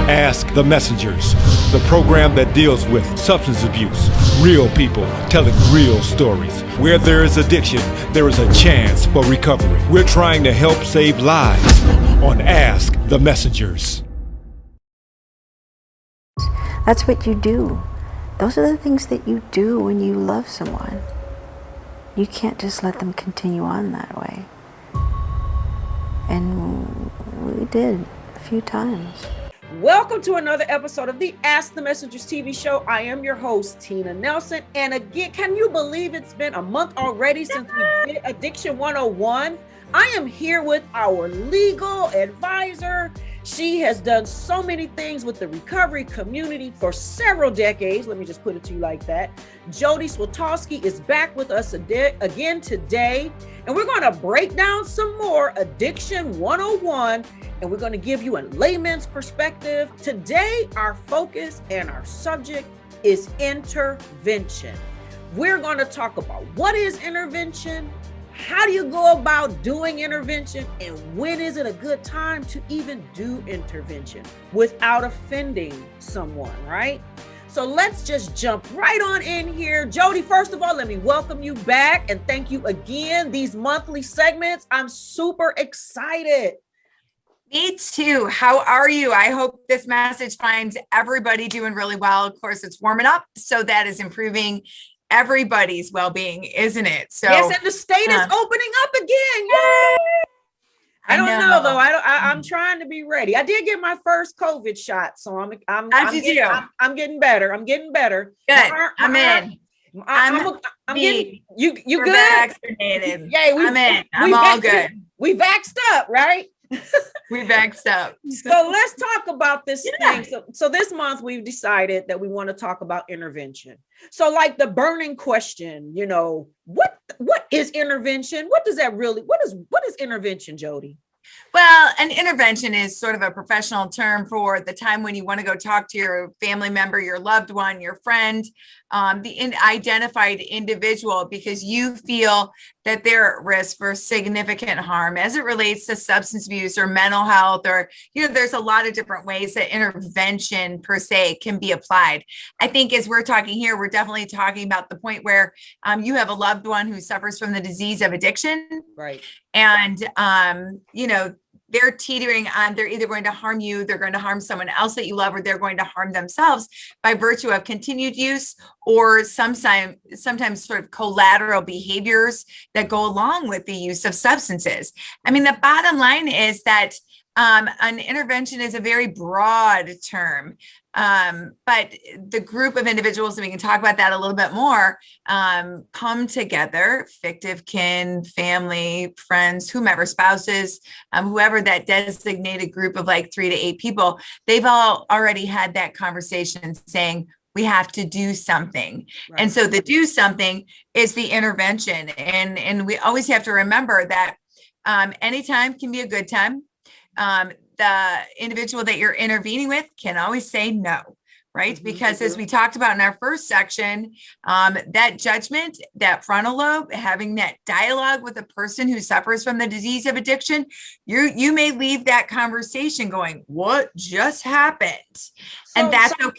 Ask the Messengers, the program that deals with substance abuse, real people telling real stories. Where there is addiction, there is a chance for recovery. We're trying to help save lives on Ask the Messengers. That's what you do. Those are the things that you do when you love someone. You can't just let them continue on that way. And we did a few times. Welcome to another episode of the Ask the Messengers TV show. I am your host, Tina Nelson. And again, can you believe it's been a month already since we did Addiction 101? I am here with our legal advisor. She has done so many things with the recovery community for several decades. Let me just put it to you like that. Jodi Switalski is back with us again today. And we're going to break down some more Addiction 101. And we're going to give you a layman's perspective. Today, our focus and our subject is intervention. We're going to talk about what is intervention, how do you go about doing intervention, and when is it a good time to even do intervention without offending someone, right? So let's just jump right on in here. Jodi, first of all, let me welcome you back and thank you again. These monthly segments, I'm super excited. Me too. How are you? I hope this message finds everybody doing really well. Of course, it's warming up, so that is improving everybody's well-being, isn't it? So yes, and the state is opening up again. Yay! I don't know though. I'm trying to be ready. I did get my first COVID shot, so I'm getting better. I'm getting better. Good. I'm in. I'm getting you We're good. Vaccinated. Yay, I'm in. I'm all good. We vaxxed up, right? We vaxxed up. So let's talk about this thing. So this month we've decided that we want to talk about intervention. So like the burning question, what is intervention? What is intervention, Jodi? Well, an intervention is sort of a professional term for the time when you want to go talk to your family member, your loved one, your friend, the identified individual, because you feel that they're at risk for significant harm as it relates to substance abuse or mental health, or, there's a lot of different ways that intervention per se can be applied. I think as we're talking here, we're definitely talking about the point where you have a loved one who suffers from the disease of addiction. Right. And, they're teetering on, they're either going to harm you, they're going to harm someone else that you love, or they're going to harm themselves by virtue of continued use or sometimes sort of collateral behaviors that go along with the use of substances. I mean, the bottom line is that an intervention is a very broad term. But the group of individuals, and we can talk about that a little bit more, come together, fictive kin, family, friends, whomever, spouses, whoever, that designated group of like 3 to 8 people, they've all already had that conversation saying, we have to do something. Right. And so the do something is the intervention. And we always have to remember that any time can be a good time. The individual that you're intervening with can always say no, right? Because as we talked about in our first section, that judgment, that frontal lobe, having that dialogue with a person who suffers from the disease of addiction, you may leave that conversation going, what just happened? And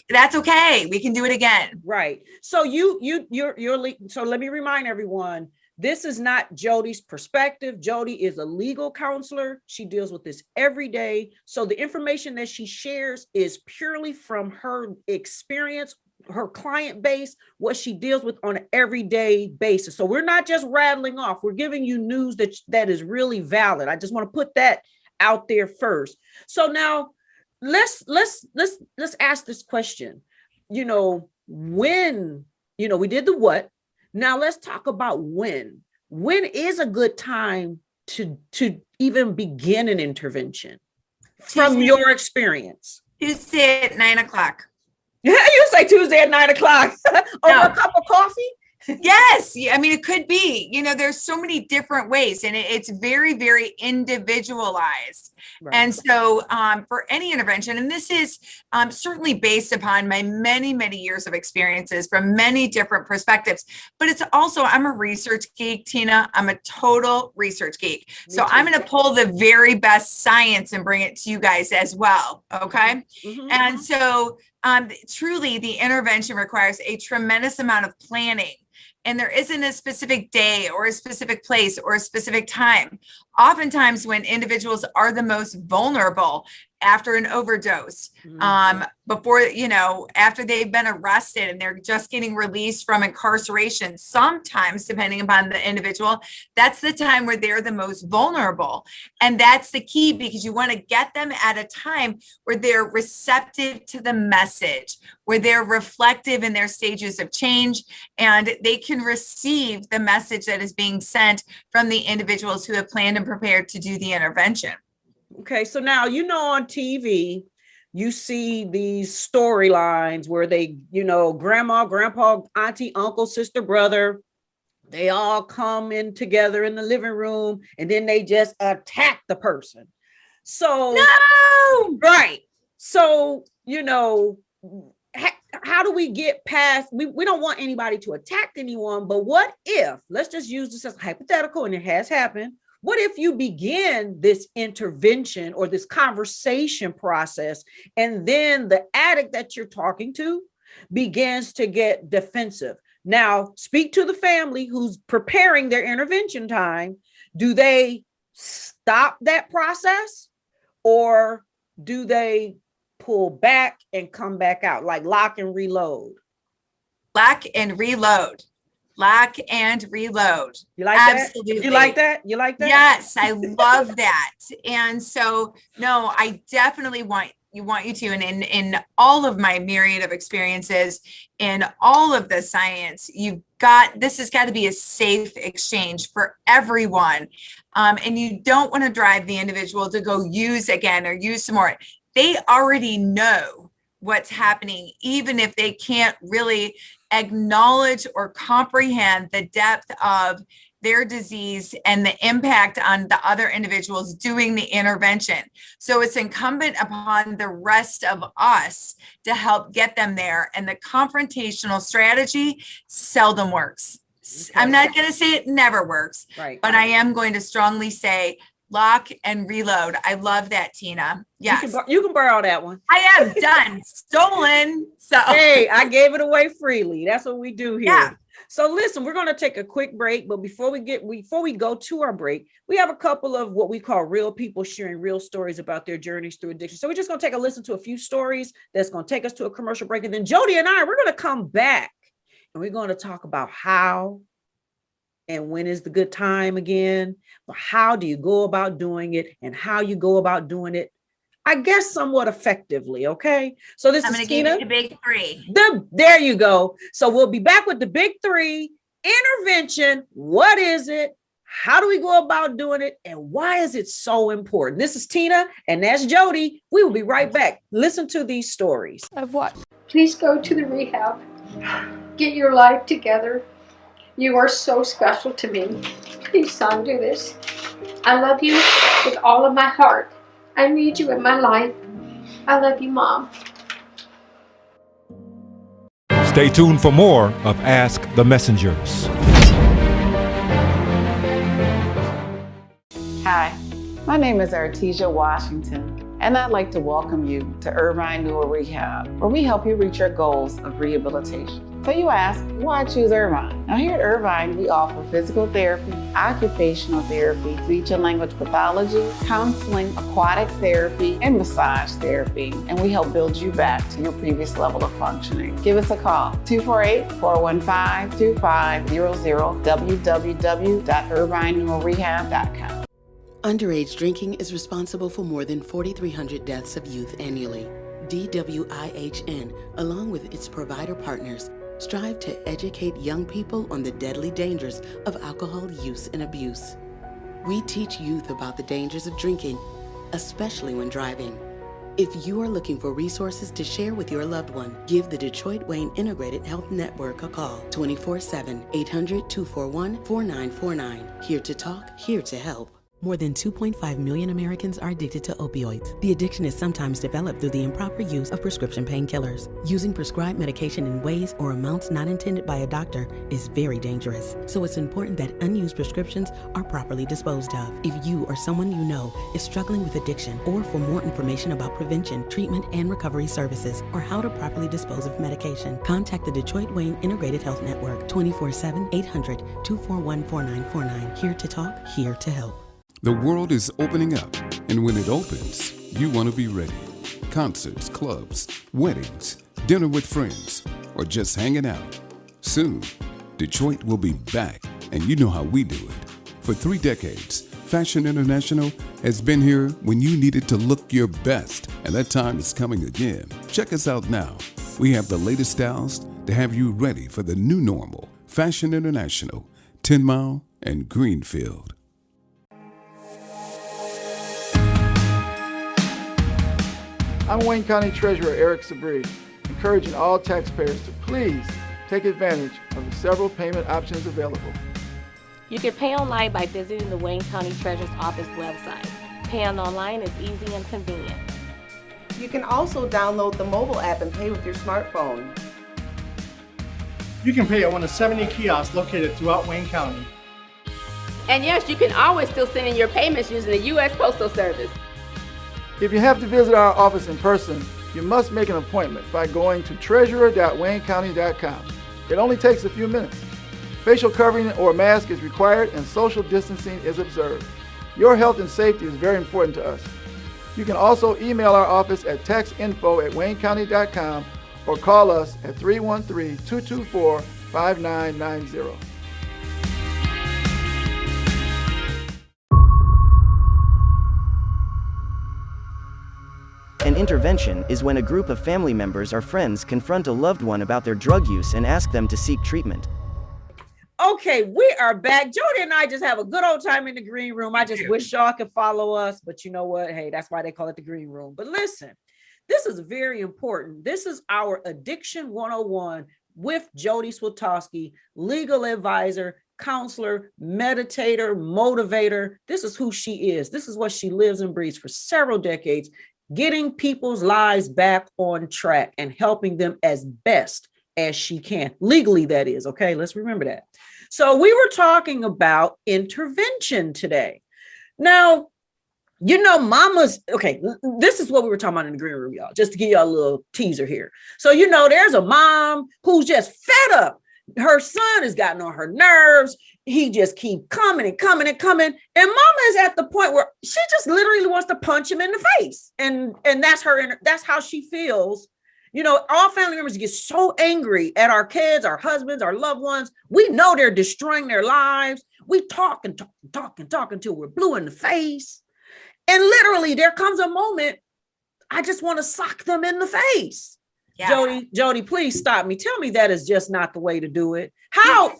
that's okay. We can do it again. Right. So so let me remind everyone, this is not Jodi's perspective. Jodi is a legal counselor. She deals with this every day. So the information that she shares is purely from her experience, her client base, what she deals with on an everyday basis. So we're not just rattling off. We're giving you news that is really valid. I just want to put that out there first. So now let's ask this question. When, we did the what. Now let's talk about when. When is a good time to even begin an intervention from your experience? Tuesday at 9:00. You say Tuesday at 9:00 over a cup of coffee? Yes. I mean, it could be, there's so many different ways, and it's very, very individualized. Right. And so for any intervention, and this is certainly based upon my many, many years of experiences from many different perspectives, but it's also, I'm a research geek, Tina. I'm a total research geek. So I'm going to pull the very best science and bring it to you guys as well. Okay. Mhm. And so truly the intervention requires a tremendous amount of planning. And there isn't a specific day or a specific place or a specific time. Oftentimes when individuals are the most vulnerable after an overdose, before, after they've been arrested and they're just getting released from incarceration, sometimes depending upon the individual, that's the time where they're the most vulnerable. And that's the key, because you want to get them at a time where they're receptive to the message, where they're reflective in their stages of change, and they can receive the message that is being sent from the individuals who have planned and prepared to do the intervention. Okay, so now, on TV, you see these storylines where they, grandma, grandpa, auntie, uncle, sister, brother, they all come in together in the living room and then they just attack the person. So, no! Right. So, how do we get past, we don't want anybody to attack anyone, but what if, let's just use this as hypothetical, and it has happened. What if you begin this intervention or this conversation process, and then the addict that you're talking to begins to get defensive? Now, speak to the family who's preparing their intervention time. Do they stop that process, or do they pull back and come back out, like lock and reload? Lock and reload. Lock and reload. You like Absolutely. that? You like that? You like that? Yes, I love that. And so, no, I definitely want you to, and in all of my myriad of experiences, in all of the science, this has got to be a safe exchange for everyone. And you don't want to drive the individual to go use again or use some more. They already know what's happening, even if they can't really acknowledge or comprehend the depth of their disease and the impact on the other individuals doing the intervention. So it's incumbent upon the rest of us to help get them there. And the confrontational strategy seldom works. Okay. I'm not going to say it never works, right, but I am going to strongly say lock and reload. I love that, Tina. Yes. You can borrow that one. I am done. Stolen. So hey, I gave it away freely. That's what we do here. Yeah. So listen, we're going to take a quick break, but before we go to our break, we have a couple of what we call real people sharing real stories about their journeys through addiction. So we're just going to take a listen to a few stories that's going to take us to a commercial break. And then Jodi and we're going to come back and we're going to talk about how and when is the good time again. How do you go about doing it, and how you go about doing it, I guess, somewhat effectively. Okay. So this is Tina. Give you the big three. There you go. So we'll be back with the big three. Intervention. What is it? How do we go about doing it? And why is it so important? This is Tina, and that's Jodi. We will be right back. Listen to these stories. Of what? Please go to the rehab. Get your life together. You are so special to me. Please, son, do this. I love you with all of my heart. I need you in my life. I love you, Mom. Stay tuned for more of Ask the Messengers. Hi, my name is Artesia Washington, and I'd like to welcome you to Irvine Neuro Rehab, where we help you reach your goals of rehabilitation. So you ask, why choose Irvine? Now here at Irvine, we offer physical therapy, occupational therapy, speech and language pathology, counseling, aquatic therapy, and massage therapy. And we help build you back to your previous level of functioning. Give us a call, 248-415-2500, www.irvineneurorehab.com. Underage drinking is responsible for more than 4,300 deaths of youth annually. DWIHN, along with its provider partners, strive to educate young people on the deadly dangers of alcohol use and abuse. We teach youth about the dangers of drinking, especially when driving. If you are looking for resources to share with your loved one, give the Detroit Wayne Integrated Health Network a call, 24/7, 800-241-4949. Here to talk, here to help. More than 2.5 million Americans are addicted to opioids. The addiction is sometimes developed through the improper use of prescription painkillers. Using prescribed medication in ways or amounts not intended by a doctor is very dangerous. So it's important that unused prescriptions are properly disposed of. If you or someone you know is struggling with addiction, or for more information about prevention, treatment, and recovery services, or how to properly dispose of medication, contact the Detroit Wayne Integrated Health Network, 24/7, 800-241-4949. Here to talk, here to help. The world is opening up, and when it opens, you want to be ready. Concerts, clubs, weddings, dinner with friends, or just hanging out. Soon, Detroit will be back, and you know how we do it. For 3 decades, Fashion International has been here when you needed to look your best, and that time is coming again. Check us out now. We have the latest styles to have you ready for the new normal. Fashion International, 10 Mile and Greenfield. I'm Wayne County Treasurer Eric Sabri, encouraging all taxpayers to please take advantage of the several payment options available. You can pay online by visiting the Wayne County Treasurer's Office website. Paying online is easy and convenient. You can also download the mobile app and pay with your smartphone. You can pay at one of 70 kiosks located throughout Wayne County. And yes, you can always still send in your payments using the U.S. Postal Service. If you have to visit our office in person, you must make an appointment by going to treasurer.waynecounty.com. It only takes a few minutes. Facial covering or mask is required and social distancing is observed. Your health and safety is very important to us. You can also email our office at taxinfo@waynecounty.com or call us at 313-224-5990. An intervention is when a group of family members or friends confront a loved one about their drug use and ask them to seek treatment. Okay, we are back. Jodi and I just have a good old time in the green room. I just wish y'all could follow us, but you know what? Hey, that's why they call it the green room. But listen, this is very important. This is our Addiction 101 with Jodi Switalski, legal advisor, counselor, meditator, motivator. This is who she is. This is what she lives and breathes for several decades, getting people's lives back on track and helping them as best as she can. Legally, that is. Okay, let's remember that. So we were talking about intervention today. Now, you know, mamas, okay, this is what we were talking about in the green room, y'all, just to give y'all a little teaser here. So, you know, there's a mom who's just fed up. Her son has gotten on her nerves. He just keep coming and coming and coming. And mama is at the point where she just literally wants to punch him in the face. And that's that's how she feels. You know, all family members get so angry at our kids, our husbands, our loved ones. We know they're destroying their lives. We talk until we're blue in the face. And literally there comes a moment, I just want to sock them in the face. Yeah. Jodi, please stop me. Tell me that is just not the way to do it. How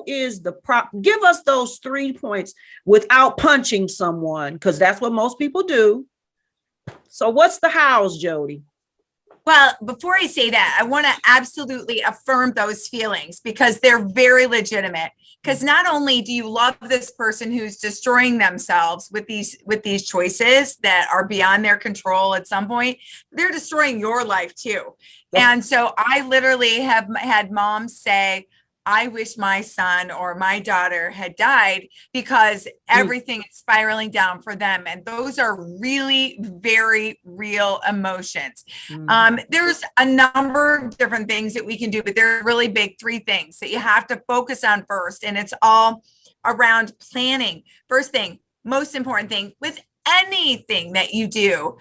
is the give us those 3 points without punching someone, because that's what most people do. So what's the hows, Jodi? Well, before I say that, I want to absolutely affirm those feelings because they're very legitimate. Because not only do you love this person who's destroying themselves with these choices that are beyond their control at some point, they're destroying your life too. And so I literally have had moms say, I wish my son or my daughter had died because everything is spiraling down for them. And those are really very real emotions. There's a number of different things that we can do, but there are really big 3 things that you have to focus on first. And it's all around planning. First thing, most important thing with anything that you do,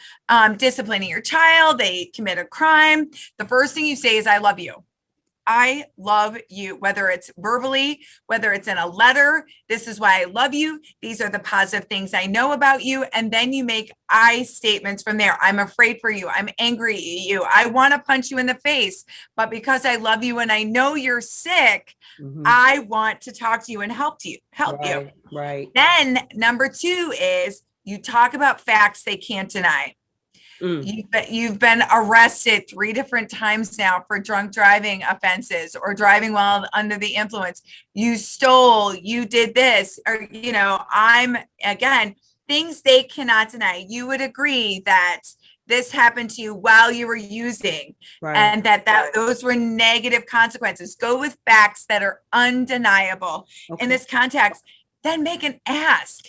disciplining your child, they commit a crime. The first thing you say is, I love you. I love you, whether it's verbally, whether it's in a letter. This is why I love you. These are the positive things I know about you. And then you make I statements from there. I'm afraid for you. I'm angry at you. I want to punch you in the face, but because I love you and I know you're sick, I want to talk to you and help you. Right. Then number 2 is you talk about facts they can't deny. You've been arrested 3 different times now for drunk driving offenses or driving while under the influence. You stole, you did this, or, I'm, again, things they cannot deny. You would agree that this happened to you while you were using, and that those were negative consequences. Go with facts that are undeniable in this context. Then make an ask.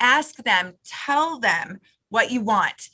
Ask them, tell them what you want.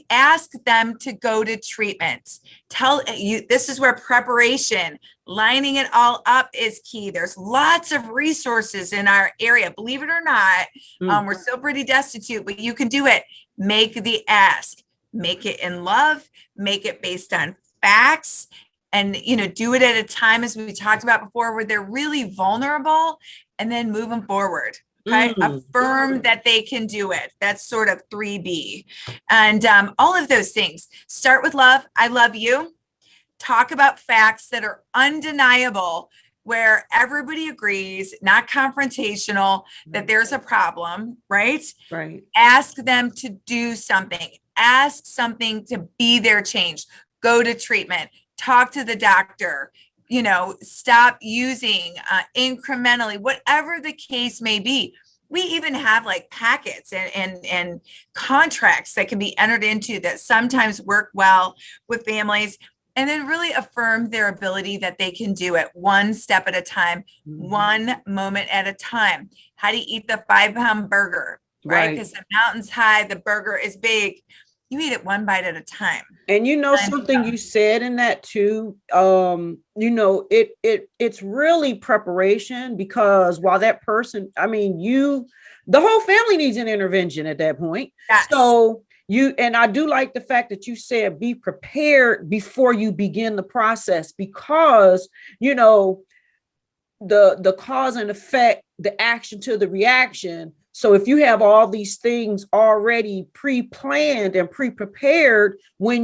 Ask them to go to treatment. Tell you, this is where preparation, lining it all up is key. There's lots of resources in our area. Believe it or not, we're still pretty destitute, but you can do it. Make the ask. Make it in love. Make it based on facts. And, do it at a time, as we talked about before, where they're really vulnerable, and then move them forward. Okay. Affirm that they can do it. That's sort of 3B. And all of those things. Start with love. I love you. Talk about facts that are undeniable, where everybody agrees, not confrontational, that there's a problem, right? Right. Ask them to do something. Ask something to be their change. Go to treatment. Talk to the doctor. Stop using incrementally, whatever the case may be. We even have like packets and contracts that can be entered into that sometimes work well with families, and then really affirm their ability that they can do it one step at a time, one moment at a time. How do you eat the 5-pound burger, right? Because the mountain's high, the burger is big. You eat it one bite at a time. And something you said in that too, it's really preparation, because while that person, the whole family needs an intervention at that point. Yes. So and I do like the fact that you said be prepared before you begin the process, because, the cause and effect, the action to the reaction. So if you have all these things already pre-planned and pre-prepared, when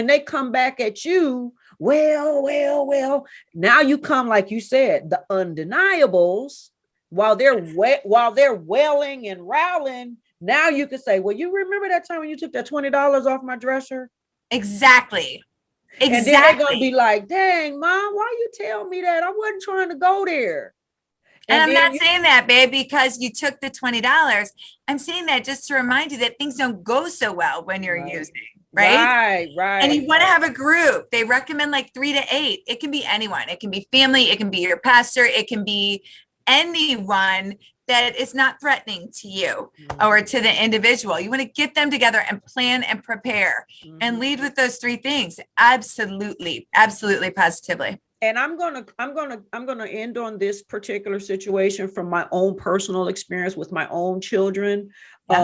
they come back at you, well, now you come, like you said, the undeniables, while they're wailing and rowling. Now you can say, well, you remember that time when you took that $20 off my dresser? Exactly. And then they're going to be like, dang, Mom, why you tell me that? I wasn't trying to go there. And I'm not saying that, babe, because you took the $20. I'm saying that just to remind you that things don't go so well when you're using, right? Right. And you want to have a group. They recommend like 3 to 8. It can be anyone. It can be family. It can be your pastor. It can be anyone that is not threatening to you or to the individual. You want to get them together and plan and prepare and lead with those 3 things. Absolutely. Absolutely. Positively. And I'm gonna end on this particular situation from my own personal experience with my own children.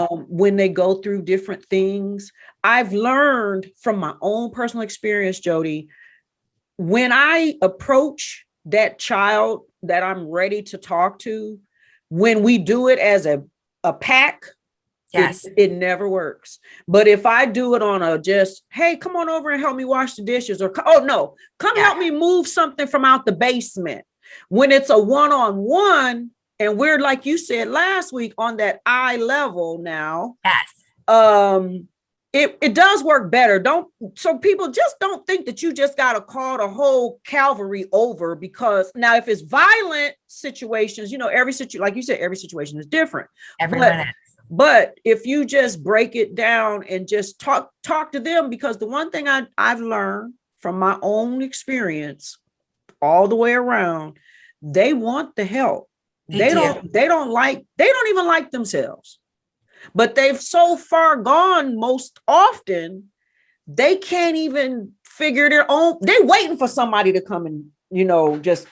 When they go through different things, I've learned from my own personal experience, Jodi, when I approach that child that I'm ready to talk to, when we do it as a pack, it never works. But if I do it on a just, hey, come on over and help me wash the dishes, or help me move something from out the basement. When it's a one-on-one, and we're, like you said last week, on that eye level now, it does work better. So people just don't think that you just got to call the whole cavalry over, because now if it's violent situations, like you said, every situation is different. But if you just break it down and just talk to them, because the one thing I've learned from my own experience all the way around, they want the help. They don't even like themselves, but they've so far gone most often, they can't even figure their own. They're waiting for somebody to come and, just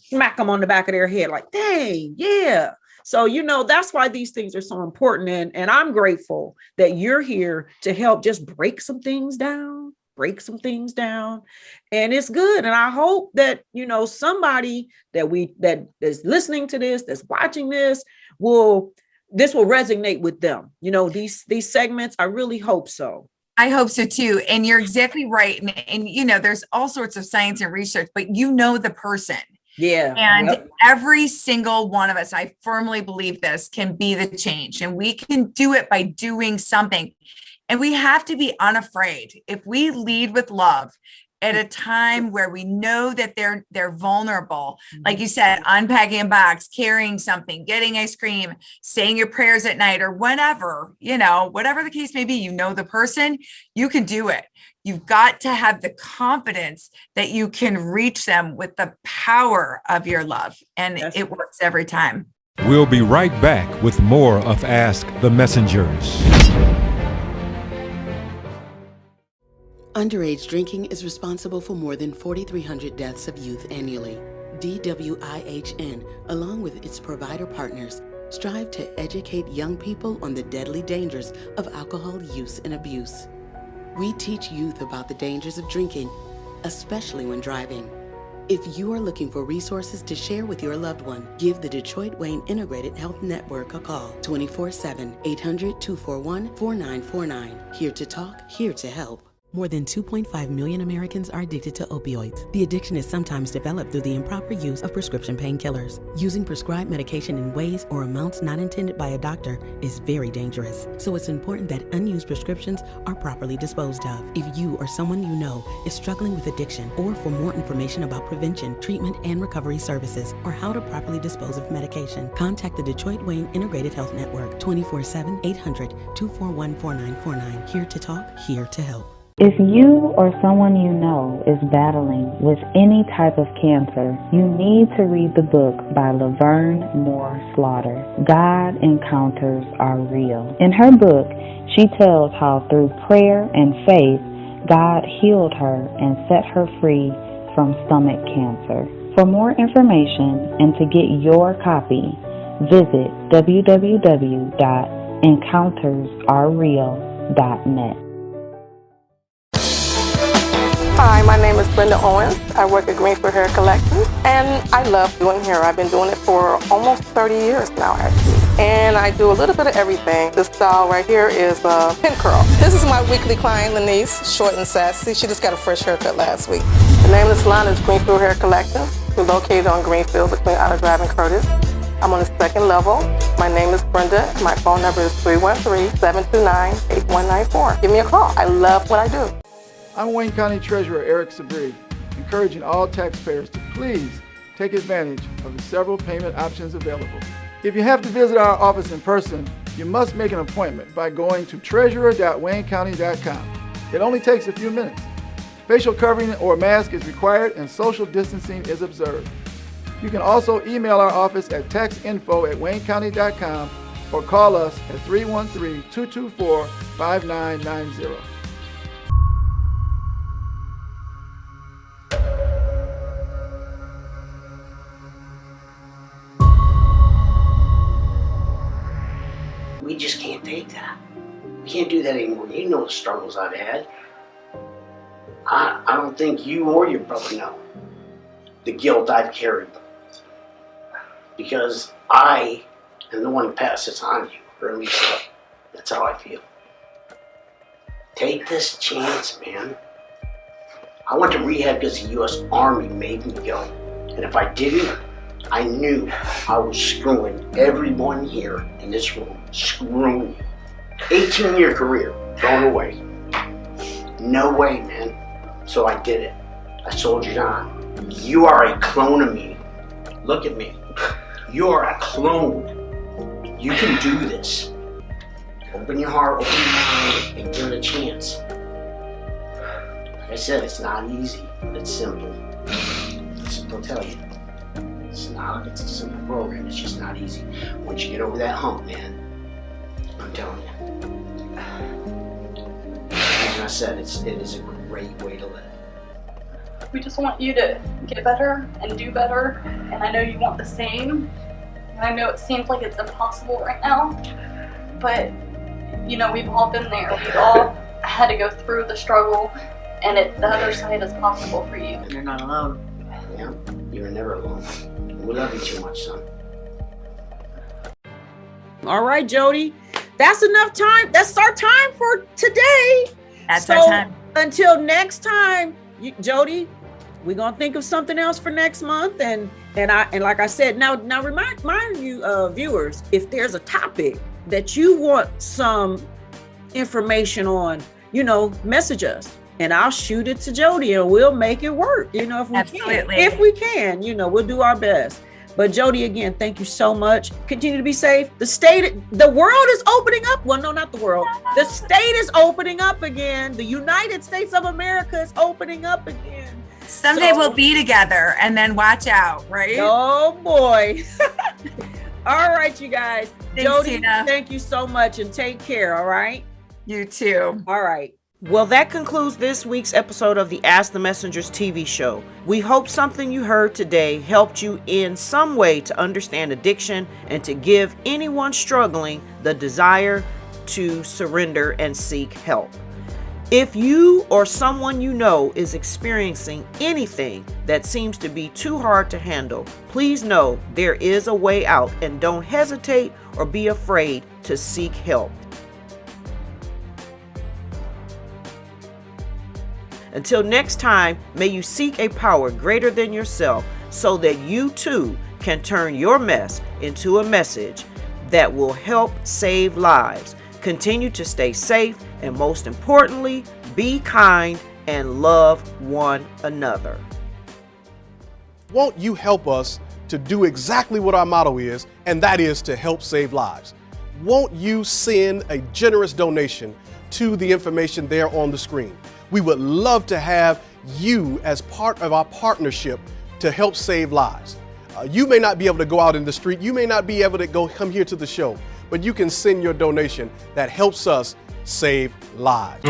smack them on the back of their head. Like, dang, yeah. So, that's why these things are so important. And I'm grateful that you're here to help just break some things down. And it's good. And I hope that, somebody that is listening to this, that's watching this will resonate with them. These segments, I really hope so. I hope so too. And you're exactly right. And there's all sorts of science and research, but the person. Yeah. And every single one of us, I firmly believe this, can be the change. And we can do it by doing something. And we have to be unafraid. If we lead with love at a time where we know that they're vulnerable, like you said, unpacking a box, carrying something, getting ice cream, saying your prayers at night, or whatever, whatever the case may be, the person, you can do it. You've got to have the confidence that you can reach them with the power of your love. And it works every time. We'll be right back with more of Ask the Messengers. Underage drinking is responsible for more than 4,300 deaths of youth annually. DWIHN, along with its provider partners, strive to educate young people on the deadly dangers of alcohol use and abuse. We teach youth about the dangers of drinking, especially when driving. If you are looking for resources to share with your loved one, give the Detroit Wayne Integrated Health Network a call, 24/7, 800-241-4949. Here to talk, here to help. More than 2.5 million Americans are addicted to opioids. The addiction is sometimes developed through the improper use of prescription painkillers. Using prescribed medication in ways or amounts not intended by a doctor is very dangerous. So it's important that unused prescriptions are properly disposed of. If you or someone you know is struggling with addiction, or for more information about prevention, treatment, and recovery services, or how to properly dispose of medication, contact the Detroit Wayne Integrated Health Network, 24/7, 800-241-4949. Here to talk, here to help. If you or someone you know is battling with any type of cancer, you need to read the book by Laverne Moore Slaughter, God Encounters Are Real. In her book, she tells how through prayer and faith, God healed her and set her free from stomach cancer. For more information and to get your copy, visit www.encountersarereal.net. Hi, my name is Brenda Owens. I work at Greenfield Hair Collection, and I love doing hair. I've been doing it for almost 30 years now, actually. And I do a little bit of everything. This style right here is a pin curl. This is my weekly client, Lenise, short and sassy. She just got a fresh haircut last week. The name of the salon is Greenfield Hair Collection. We're located on Greenfield between Outer Drive and Curtis. I'm on the second level. My name is Brenda. My phone number is 313-729-8194. Give me a call. I love what I do. I'm Wayne County Treasurer Eric Sabri, encouraging all taxpayers to please take advantage of the several payment options available. If you have to visit our office in person, you must make an appointment by going to treasurer.waynecounty.com. It only takes a few minutes. Facial covering or mask is required and social distancing is observed. You can also email our office at taxinfo@waynecounty.com or call us at 313-224-5990. We just can't take that. We can't do that anymore. You know the struggles I've had. I don't think you or your brother know the guilt I've carried. Because I am the one who passed this on you, or at least that's how I feel. Take this chance, man. I went to rehab because the U.S. Army made me go. And if I didn't, I knew I was screwing everyone here in this room. Screwing you. 18-year career, thrown away. No way, man. So I did it. I soldiered on. You are a clone of me. Look at me. You are a clone. You can do this. Open your heart, open your mind, and give it a chance. Like I said, it's not easy, but it's simple. I'll tell you. It's a simple program, it's just not easy. Once you get over that hump, man, I'm telling you. Like I said, it is a great way to live. We just want you to get better and do better, and I know you want the same. And I know it seems like it's impossible right now, but you know, we've all been there. We've all had to go through the struggle, and the other side is possible for you. You're not alone. Yeah, you're never alone. We love you too much, son. All right, Jodi, that's enough time. That's our time for today. That's our time. Until next time, Jodi, we're gonna think of something else for next month, and like I said, now remind you viewers, if there's a topic that you want some information on, message us. And I'll shoot it to Jodi and we'll make it work, if we Absolutely. can. If we can, we'll do our best. But Jodi, again, thank you so much. Continue to be safe. The world is opening up. Well, no, not the world. The state is opening up again. The United States of America is opening up again. Someday we'll be together, and then watch out, right? Oh boy. All right, you guys. Thanks, Jodi, Tina. thank you so much and take care, all right? You too. All right. Well, that concludes this week's episode of the Ask the Messengers TV show. We hope something you heard today helped you in some way to understand addiction and to give anyone struggling the desire to surrender and seek help. If you or someone you know is experiencing anything that seems to be too hard to handle, please know there is a way out and don't hesitate or be afraid to seek help. Until next time, may you seek a power greater than yourself so that you too can turn your mess into a message that will help save lives. Continue to stay safe and most importantly, be kind and love one another. Won't you help us to do exactly what our motto is, and that is to help save lives? Won't you send a generous donation to the information there on the screen? We would love to have you as part of our partnership to help save lives. You may not be able to go out in the street, you may not be able to come here to the show, but you can send your donation that helps us save lives.